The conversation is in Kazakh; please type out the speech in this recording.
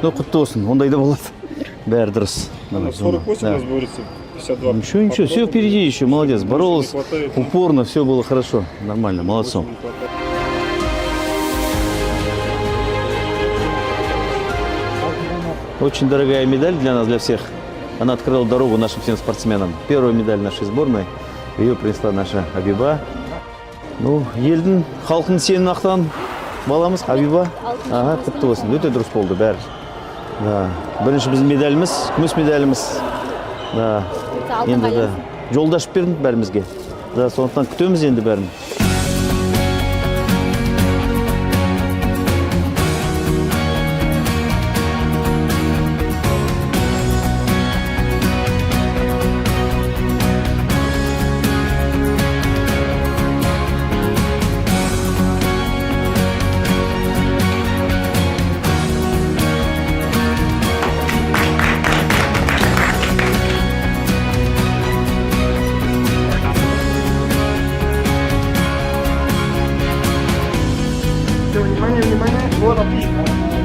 Ну, құтты болсын, ондай да болады. Бәрі дұрыс. 48 у нас борется, 52. Ничего, ничего, все впереди еще, молодец. Боролась упорно, все было хорошо, нормально, молодцом. Очень дорогая медаль для нас, для всех. Она открыла дорогу нашим всем спортсменам. Первая медаль нашей сборной, ее принесла наша Абиба. Ну, елдің, халқын сенің ақтан баламыз, Абиба. Ага, құтты болсын, өте дұрыс болды бәрі. Да. Бірінші біздің медаліміз, күміс медаліміз. Да. Енді да. Жолдашып бердің бәрімізге. Да, сондықтан күтеміз енді бәрін. Внимание, внимание. Вот, отлично.